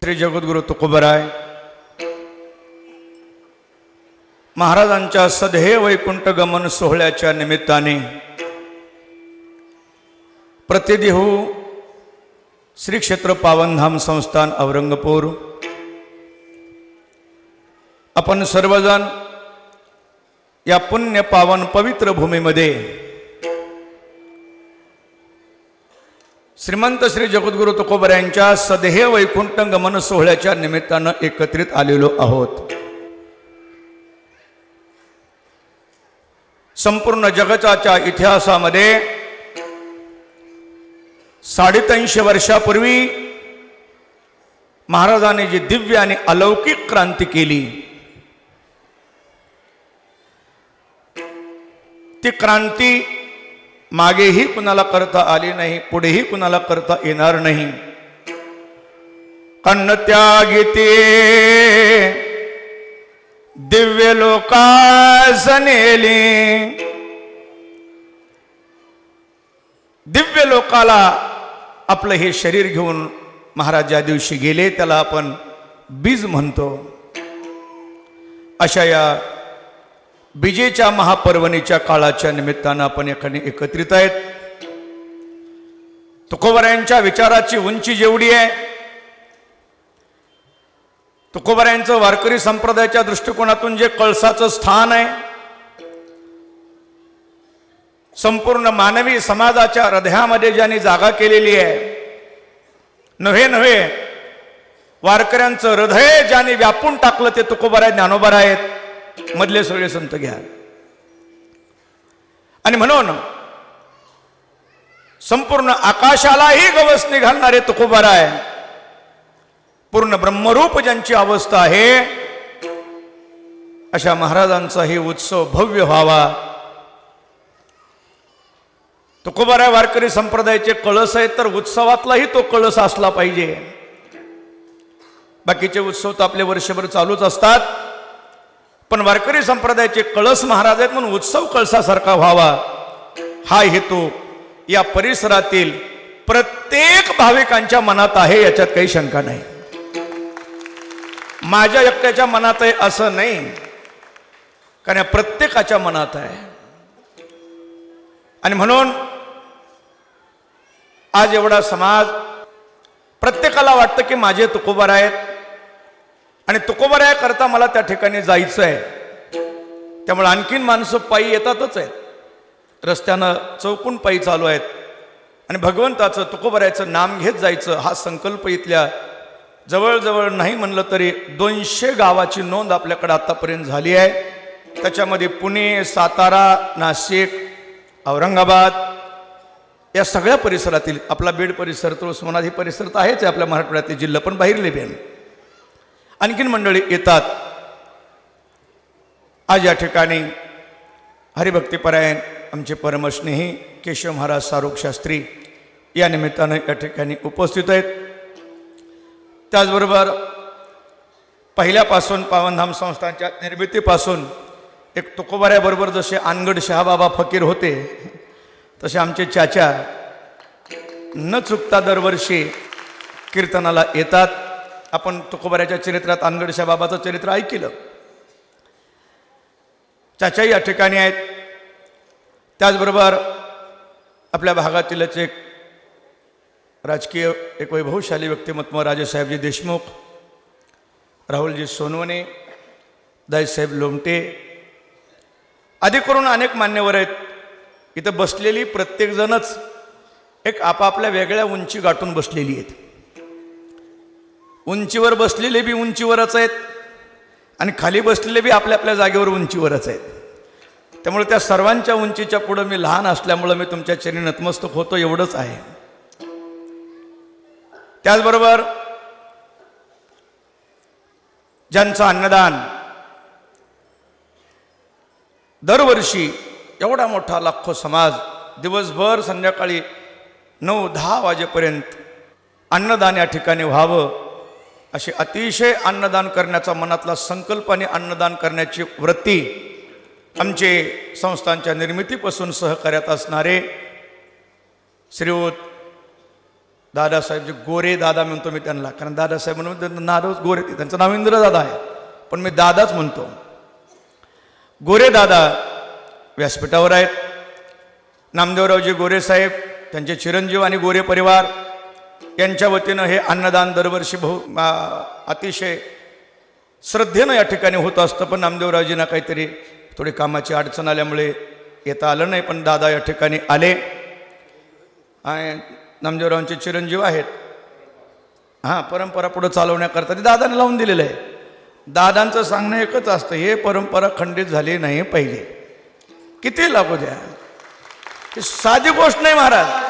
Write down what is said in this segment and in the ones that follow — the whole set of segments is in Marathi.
श्री जगद्गुरु तुकोबराय महाराजांच्या सदेह वैकुंठ गमन सोहळ्याच्या निमित्ताने प्रतिदेहू श्री क्षेत्र पावनधाम संस्थान औरंगपूर आपण सर्वजण या पुण्य पावन पवित्र भूमीमध्ये श्रीमंत श्री जगद्गुरु तुकोबरायांच्या सदेह वैकुंठ गमन सोहळ्याच्या निमित्तानं एकत्रित आलेलो आहोत। संपूर्ण जगताच्या इतिहासामध्ये 350 वर्षापूर्वी महाराजांनी जी दिव्य आणि अलौकिक क्रांती केली, ती क्रांती मागेही कुणाला करता आली नाही, पुढेही कुणाला करता येणार नाही। अन्न त्यागिते दिव्य लोकास नेली, दिव्य लोकाला आपलं हे शरीर घेऊन महाराज ज्या दिवशी गेले त्याला आपण बीज म्हणतो। अशा या बीजेच्या महापर्वणीच्या काळाच्या निमित्तानं आपण एकाने एकत्रित आहेत। तुकोबरायांच्या विचाराची उंची जेवढी आहे, तुकोबरायांचं वारकरी संप्रदायाच्या दृष्टिकोनातून जे कळसाचं स्थान आहे, संपूर्ण मानवी समाजाच्या हृदयामध्ये ज्यांनी जागा केलेली आहे, नव्हे वारकऱ्यांचं हृदय ज्यांनी व्यापून टाकलं ते तुकोबराय ज्ञानोबा आहेत, मधले सगळे संत घ्या। आणि म्हणून संपूर्ण आकाशालाही गवसणी घालणारे तुकोबराय, पूर्ण ब्रह्मरूप ज्यांची अवस्था आहे, अशा महाराजांचा हे उत्सव भव्य व्हावा। तुकोबराय वारकरी संप्रदायाचे कळस आहेत, तर उत्सवातलाही तो कळस असला पाहिजे। बाकीचे उत्सव तर आपले वर्षभर चालूच असतात, पण वारकरी संप्रदायाचे कळस महाराज आहेत म्हणून उत्सव कळसासारखा व्हावा, हा हेतू या परिसरातील प्रत्येक भाविकांच्या मनात आहे, याच्यात काही शंका नाही। माझ्या एकट्याच्या मनात आहे असं नाही, कारण या प्रत्येकाच्या मनात आहे। आणि म्हणून आज एवढा समाज, प्रत्येकाला वाटतं की माझे तुकोबराय आहेत आणि तुकोबराय करता मला त्या ठिकाणी जायचं आहे, त्यामुळे आणखीन माणसं पायी येतातच आहेत, रस्त्यानं चौकून पायी चालू आहेत आणि भगवंताचं तुकोबरायचं नाम घेत जायचं हा संकल्प इथल्या जवळजवळ नाही म्हणलं तरी 200 गावाची नोंद आपल्याकडे आतापर्यंत झाली आहे। त्याच्यामध्ये पुणे, सातारा, नाशिक, औरंगाबाद या सगळ्या परिसरातील, आपला बीड परिसर तर उस्मानाबाद हे परिसर तर आहेच आपल्या मराठवाड्यातील जिल्हा, पण बाहेरले बेन आणखीन मंडळी येतात। आज या ठिकाणी हरिभक्तीपरायण आमचे परमस्नेही केशव महाराज सारोग शास्त्री या निमित्तानं या ठिकाणी उपस्थित आहेत। त्याचबरोबर पहिल्यापासून पावनधाम संस्थानच्या निर्मितीपासून एक तुकोबरायाबरोबर जसे अनगड शहाबाबा फकीर होते, तसे आमचे चाचा न चुकता दरवर्षी कीर्तनाला येतात। आपण तुकोबरायाच्या चरित्रात अनगड शहाबाबाचं चरित्र ऐकलं, चाचाही या ठिकाणी आहेत। त्याचबरोबर आपल्या भागातीलच एक राजकीय एक वैभवशाली व्यक्तिमत्व राजेसाहेबजी देशमुख, राहुलजी सोनवणे, दाईसाहेब लोमटे आदी करून अनेक मान्यवर आहेत। इथं बसलेली प्रत्येकजणच एक आपापल्या वेगळ्या उंची गाठून बसलेली आहेत। उंचीवर बसलेले बी उंचीवरच आहेत आणि खाली बसलेले बी आपल्या आपल्या जागेवर उंचीवरच आहेत। त्यामुळे त्या सर्वांच्या उंचीच्या पुढं मी लहान असल्यामुळं मी तुमच्या चरणी नतमस्तक होतो, एवढंच आहे। त्याचबरोबर ज्यांचं अन्नदान दरवर्षी एवढा मोठा लाखो समाज दिवसभर संध्याकाळी 9-10 वाजेपर्यंत अन्नदान या ठिकाणी व्हावं, असे अतिशय अन्नदान करण्याचा मनातला संकल्प आणि अन्नदान करण्याची वृत्ती आमचे संस्थांच्या निर्मितीपासून सहकार्यात असणारे श्रीयुत दादासाहेब जे गोरे दादा म्हणतो मी त्यांना, कारण दादासाहेब म्हणून त्यांचं नावच गोरे, त्यांचं नाव इंद्रदादा आहे पण मी दादाच म्हणतो. गोरे दादा व्यासपीठावर आहेत. नामदेवरावजी गोरे साहेब, त्यांचे चिरंजीव आणि गोरे परिवार यांच्या वतीनं हे अन्नदान दरवर्षी अतिशय श्रद्धेनं या ठिकाणी होत असतं. पण नामदेवरावजींना काहीतरी थोडी कामाची अडचण आल्यामुळे येता आलं नाही, पण दादा या ठिकाणी आले आणि नामदेवरावांचे चिरंजीव आहेत. हां, परंपरा पुढं चालवण्याकरता ते दादाने लावून दिलेलं आहे. दादांचं सांगणं एकच असतं, हे परंपरा खंडित झाली नाही पाहिजे, किती लागू द्या. ही साधी गोष्ट नाही महाराज.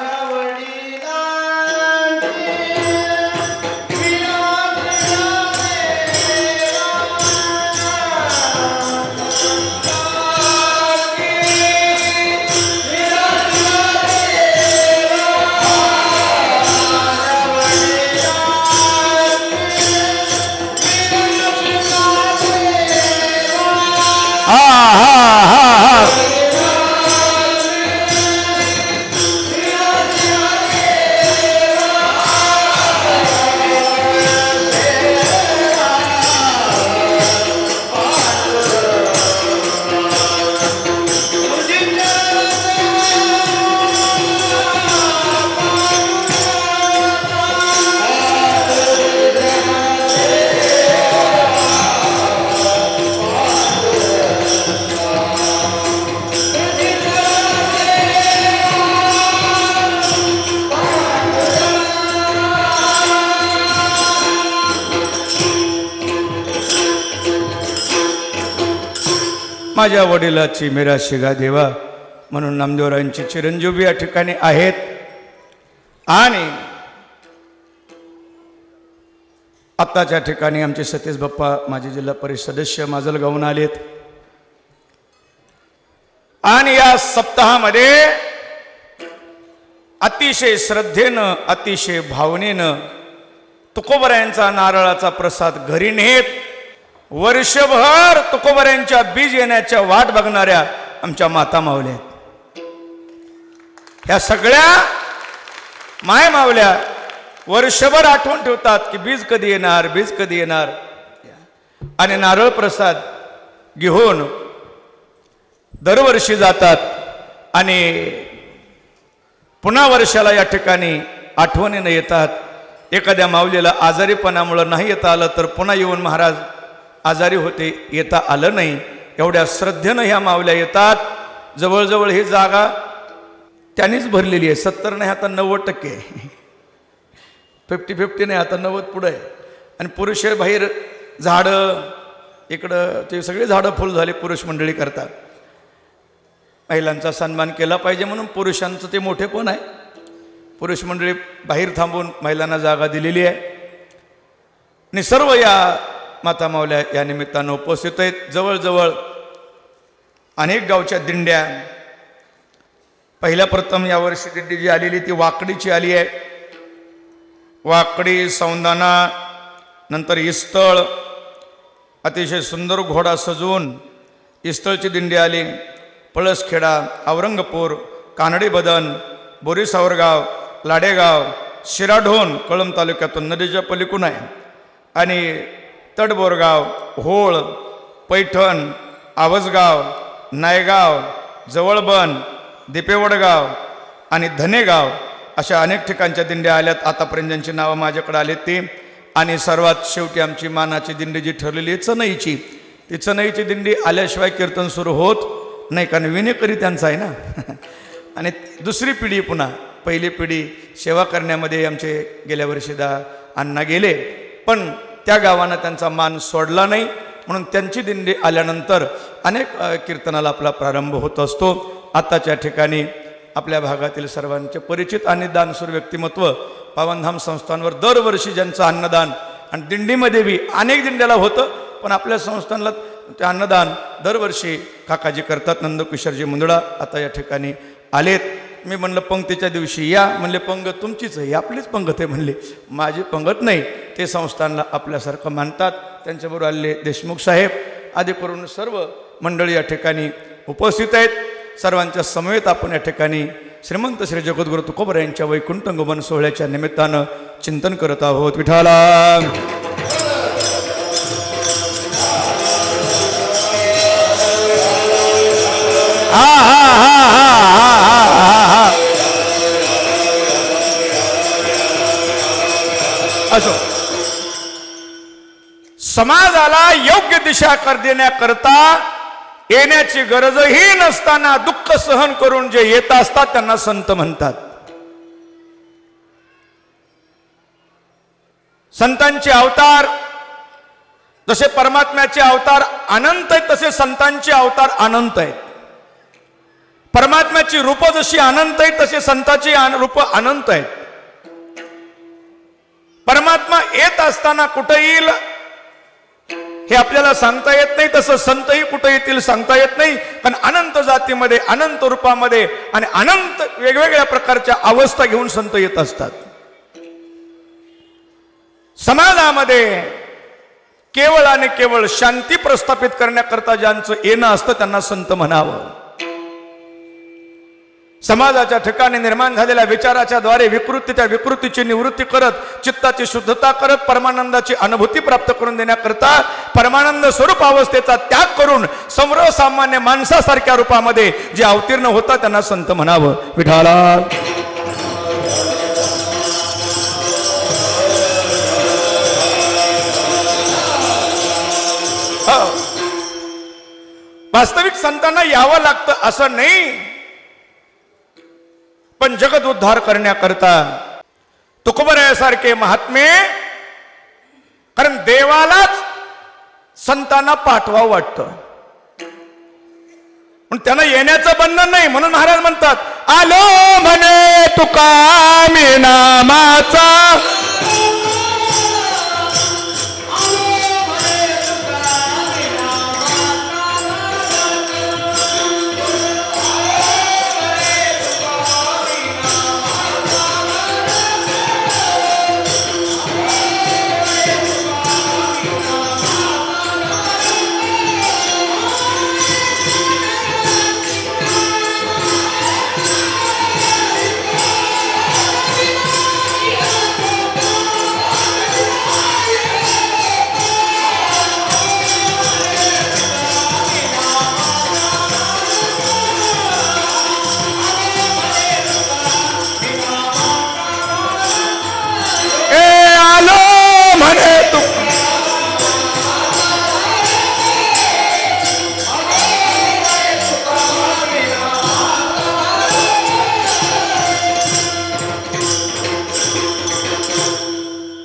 माझ्या वडिलाची मेरा शिगा देवा म्हणून नामदेवरावांची चिरंजीव या ठिकाणी आहेत. आणि आत्ताच्या ठिकाणी आमचे सतीश बाप्पा माजी जिल्हा परिषद सदस्य माजलगावहून आलेत. आणि या सप्ताहामध्ये अतिशय श्रद्धेनं अतिशय भावनेनं तुकोबरायांचा नारळाचा प्रसाद घरी नेत वर्षभर तुकोबऱ्यांच्या बीज येण्याच्या वाट बघणाऱ्या आमच्या माता मावल्या आहेत. ह्या सगळ्या माय मावल्या वर्षभर आठवण ठेवतात की बीज कधी येणार, बीज कधी येणार. आणि नारळ प्रसाद घेऊन दरवर्षी जातात आणि पुन्हा वर्षाला या ठिकाणी आठवणीनं येतात. एखाद्या माऊलीला आजारीपणामुळं नाही येता आलं तर पुन्हा येऊन महाराज आजारी होते, येता आलं नाही, एवढ्या श्रद्धेनं ह्या मावल्या येतात. जवळजवळ ही जागा त्यांनीच भरलेली आहे. 70 नाही, आता 90% आहे. 50-50 नाही, आता 90 पुढं आहे. आणि पुरुष बाहेर झाडं, इकडं ते सगळे झाडं फुल झाले पुरुष मंडळी करतात. महिलांचा सन्मान केला पाहिजे म्हणून पुरुषांचं ते मोठेपण आहे. पुरुष मंडळी बाहेर थांबून महिलांना जागा दिलेली आहे. आणि सर्व या माता मावल्या या निमित्तानं उपस्थित आहेत. जवळजवळ अनेक गावच्या दिंड्या, पहिल्या प्रथम यावर्षी दिंडी जी आलेली ती वाकडीची आली आहे. वाकडी, सौंदाणा, नंतर इस्तळ, अतिशय सुंदर घोडा सजवून इस्तळची दिंडी आली. पळसखेडा, औरंगपूर, कानडी बदन, बोरी सावरगाव, लाडेगाव, शिराढोण कळंब तालुक्यातून नदीच्या पलीकडून आहे. आणि तडबोरगाव, होळ, पैठण, आवसगाव, नायगाव, जवळबन, दिपेवडगाव आणि धनेगाव अशा अनेक ठिकाणच्या दिंड्या आल्यात. आतापर्यंत ज्यांची नावं माझ्याकडे आले ती. आणि सर्वात शेवटी आमची मानाची दिंडी जी ठरलेली आहे चनईची, ती चनईची दिंडी आल्याशिवाय कीर्तन सुरू होत नाही, कारण विनेकरी त्यांचा आहे ना. आणि दुसरी पिढी, पुन्हा पहिली पिढी सेवा करण्यामध्ये आमचे गेल्या वर्षीदा अण्णा गेले, पण त्या गावानं त्यांचा मान सोडला नाही. म्हणून त्यांची दिंडी आल्यानंतर अनेक कीर्तनाला आपला प्रारंभ होत असतो. आत्ताच्या ठिकाणी आपल्या भागातील सर्वांचे परिचित आणि दानशूर व्यक्तिमत्व पावनधाम संस्थानवर दरवर्षी ज्यांचं अन्नदान, आणि दिंडीमध्ये बी अनेक दिंड्याला होतं, पण आपल्या संस्थानला ते अन्नदान दरवर्षी काकाजी करतात. नंदकिशोरजी मुंदडा आता या ठिकाणी आलेत. मी म्हणलं पंक्तीच्या दिवशी या, म्हणले पंगत तुमचीच आहे, आपलीच पंगत आहे. म्हणले माझी पंगत नाही, ते संस्थानला आपल्यासारखं मानतात. त्यांच्याबरोबर आलेले देशमुख साहेब आदी करून सर्व मंडळी या ठिकाणी उपस्थित आहेत. सर्वांच्या समवेत आपण या ठिकाणी श्रीमंत श्री जगद्गुरु तुकोबर यांच्या वैकुंठ गमन सोहळ्याच्या निमित्तानं चिंतन करत आहोत. विठाला असो, समाजाला योग्य दिशा देण्याकरता येण्याची गरजही नसताना दुःख सहन करून जे येत असतात त्यांना संत म्हणतात. संतांचे अवतार जसे परमात्म्याचे अवतार अनंत आहेत तसे संतांचे अवतार अनंत आहेत. परमात्म्याची रूप जशी अनंत आहेत तसे संतांची रूप अनंत आहेत. परमात्मा येत असताना कुठे येईल हे आपल्याला सांगता येत नाही, तसं संतही कुठे येतील सांगता येत नाही. कारण अनंत जातीमध्ये, अनंत रूपामध्ये आणि अनंत वेगवेगळ्या प्रकारच्या अवस्था घेऊन संत येत असतात. समाजामध्ये केवळ आणि केवळ शांती प्रस्थापित करण्याकरता ज्यांचं येणं असतं त्यांना संत म्हणावं. समाजाच्या ठिकाणी निर्माण झालेल्या विचाराच्या द्वारे विकृती, त्या विकृतीची निवृत्ती करत, चित्ताची शुद्धता करत, परमानंदाची अनुभूती प्राप्त करून देण्याकरता परमानंद स्वरूप अवस्थेचा त्याग करून सर्वसामान्य माणसासारख्या रूपामध्ये जे अवतीर्ण होतात त्यांना संत म्हणावं. विठाला वास्तविक संतांना यावं लागतं असं नाही, पण जगत उद्धार करण्याकरता तुकोबरायासारखे महात्मे, कारण देवालाच संतांना पाठवावं वाटतं पण त्यांना येण्याचं बंधन नाही. म्हणून महाराज म्हणतात, आलो म्हणे तुका मी नामाचा,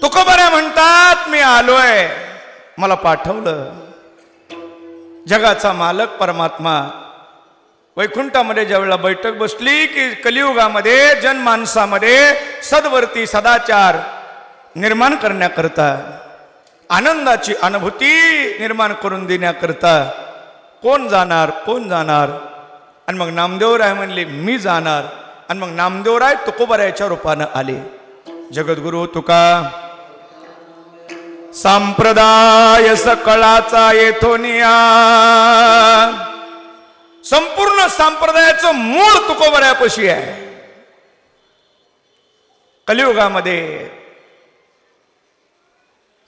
तुकोबरा म्हणतात, मी आलोय, मला पाठवलं. जगाचा मालक परमात्मा वैकुंठामध्ये ज्यावेळेला बैठक बसली की कलियुगामध्ये जनमानसामध्ये सद्वर्ती सदाचार निर्माण करण्याकरता, आनंदाची अनुभूती निर्माण करून देण्याकरता कोण जाणार कोण जाणार. आणि मग नामदेवराय म्हणले मी जाणार. आणि मग नामदेवराय तुकोबरायाच्या रूपानं आले. जगद्गुरु तुका संप्रदाय सकळाचा येथोनिया, संपूर्ण संप्रदायाचं मूळ तुकोबरायापाशी आहे. कलियुगामध्ये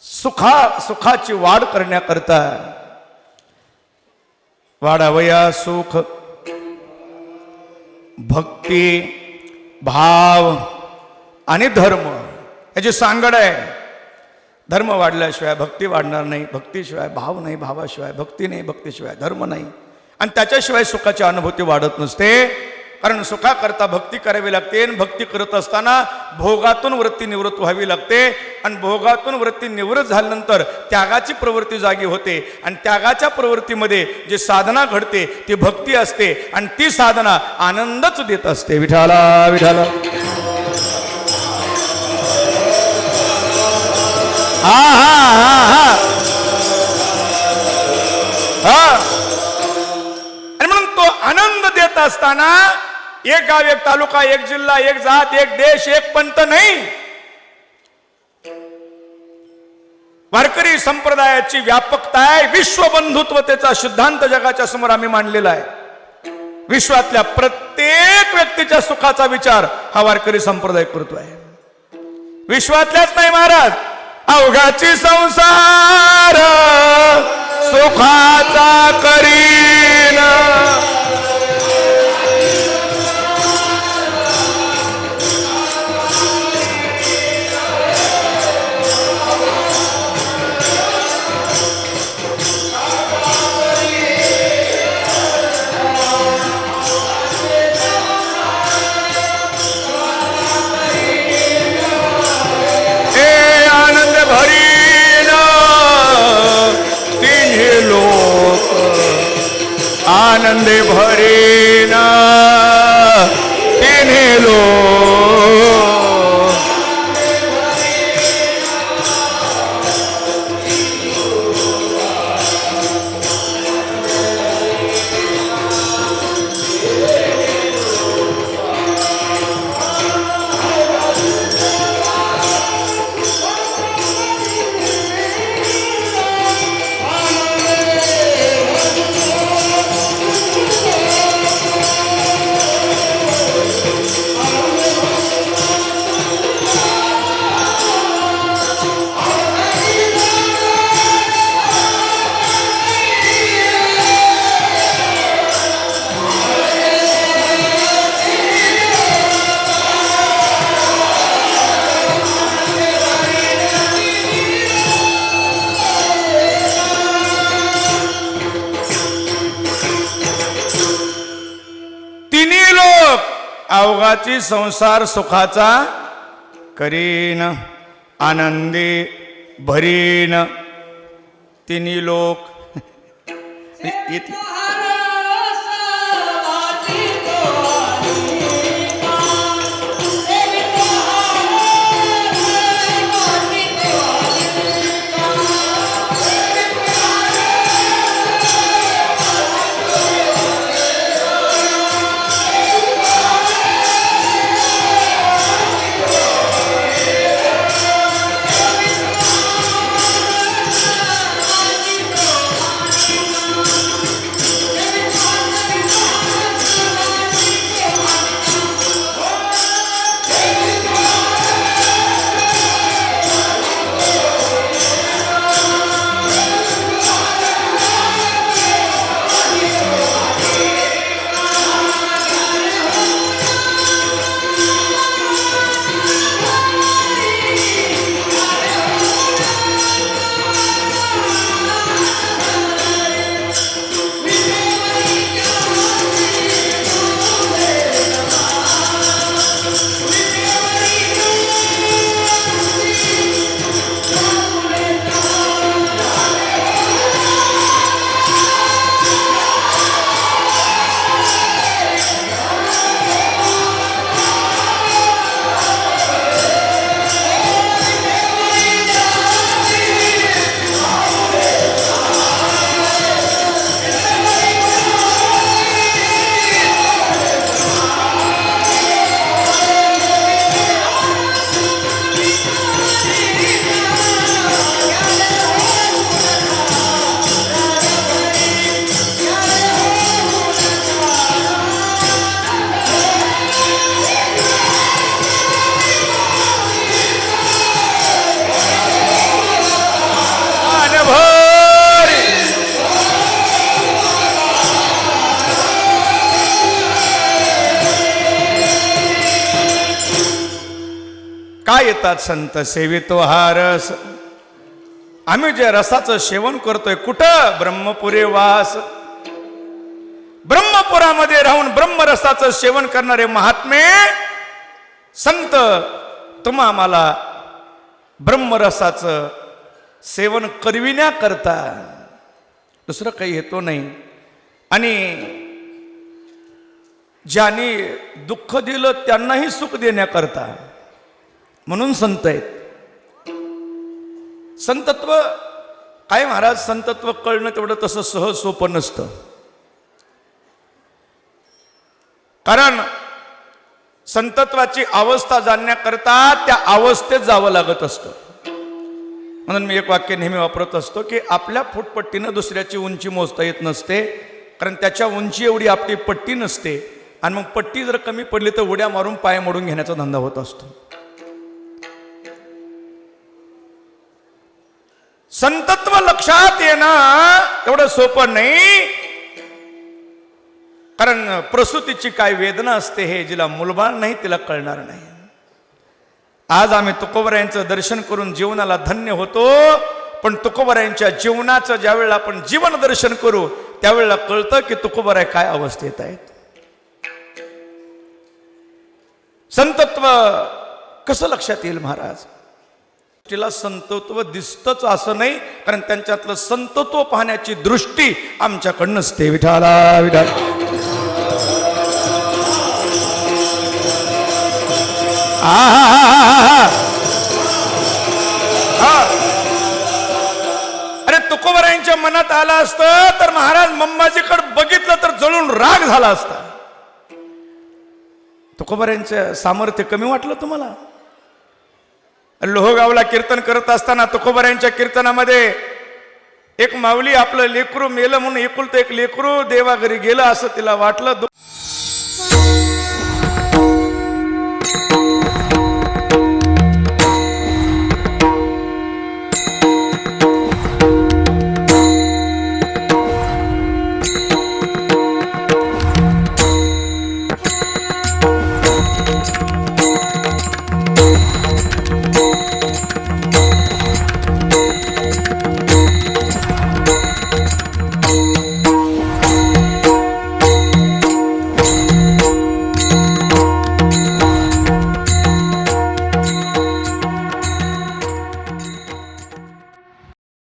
सुखाची वाढ करण्याकरता वाढावया सुख, भक्ती, भाव आणि धर्म याची सांगड आहे. धर्म वाढल्याशिवाय भक्ती वाढणार नाही, भक्तीशिवाय भाव नाही, भावाशिवाय भक्ती नाही, भक्तीशिवाय धर्म नाही. आणि त्याच्याशिवाय सुखाची अनुभूती वाढत नसते. कारण सुखाकरता भक्ती करावी लागते. भक्ती करत असताना भोगातून वृत्ती निवृत्त व्हावी लागते. आणि भोगातून वृत्ती निवृत्त झाल्यानंतर त्यागाची प्रवृत्ती जागी होते. आणि त्यागाच्या प्रवृत्तीमध्ये जे साधना घडते ती भक्ती असते. आणि ती साधना आनंदच देत असते. विठाला विठाला हा हा हा हा. आणि म्हणून तो आनंद देत असताना एक गाव, एक तालुका, एक जिल्हा, एक जात, एक देश, एक पंथ नाही, वारकरी संप्रदायाची व्यापकता आहे. विश्वबंधुत्वतेचा सिद्धांत जगाच्या समोर आम्ही मांडलेला आहे. विश्वातल्या प्रत्येक प्रत्येक व्यक्तीच्या सुखाचा विचार हा वारकरी संप्रदाय करतो आहे. विश्वातल्याच नाही महाराज, अवघाची संसार सुखाचा करीन. आनंदे भरेन तिन्ही लोक. अवघाची संसार सुखाचा करीन, आनंदी भरीन तिन्ही लोक. काय येतात संत सेवितो हा रस. आम्ही जे रसाचं सेवन करतोय कुठं? ब्रह्मपुरे वास. ब्रह्मपुरामध्ये राहून ब्रह्मरसाचं सेवन करणारे महात्मे संत तुम्हा आम्हाला ब्रह्मरसाचं सेवन करविण्याकरता दुसरं काही हेतू नाही. आणि ज्यांनी दुःख दिलं त्यांनाही सुख देण्याकरता म्हणून संत आहेत. संतत्व काय महाराज, संतत्व कळणं तेवढं तसं सहज सोपं नसतं. कारण संतत्वाची अवस्था जाणण्याकरता त्या अवस्थेत जावं लागत असतं. म्हणून मी एक वाक्य नेहमी वापरत असतो की आपल्या फुटपट्टीनं दुसऱ्याची उंची मोजता येत नसते, कारण त्याच्या उंची एवढी आपली पट्टी नसते. आणि मग पट्टी जर कमी पडली तर उड्या मारून पाय मोडून घेण्याचा धंदा होत असतो. संतत्व लक्षात येणं एवढं सोपं नाही, कारण प्रसूतीची काय वेदना असते हे जिला मुलबाळ नाही तिला कळणार नाही. आज आम्ही तुकोबरायांचं दर्शन करून जीवनाला धन्य होतो, पण तुकोबरायांच्या जीवनाचं ज्यावेळेला आपण जीवन दर्शन करू त्यावेळेला कळतं की तुकोबराय काय अवस्थेत आहेत. संतत्व कसं लक्षात येईल महाराज? तिला संतत्व दिसतच असं नाही, कारण त्यांच्यातलं संतत्व पाहण्याची दृष्टी आमच्याकडनं असते. विठाला विठाल. अरे तुकोबरायांच्या मनात आलं असतं तर महाराज मंबाजीकडे बघितलं तर जळून राग झाला असता. तुकोबरायांचं सामर्थ्य कमी वाटलं तुम्हाला? लोहगावला कीर्तन करत असताना तुकोबरायांच्या कीर्तनामध्ये एक माऊली आपलं लेकरू मेलं म्हणून एकुलतं एक लेकरू देवाघरी गेलं असं तिला वाटलं.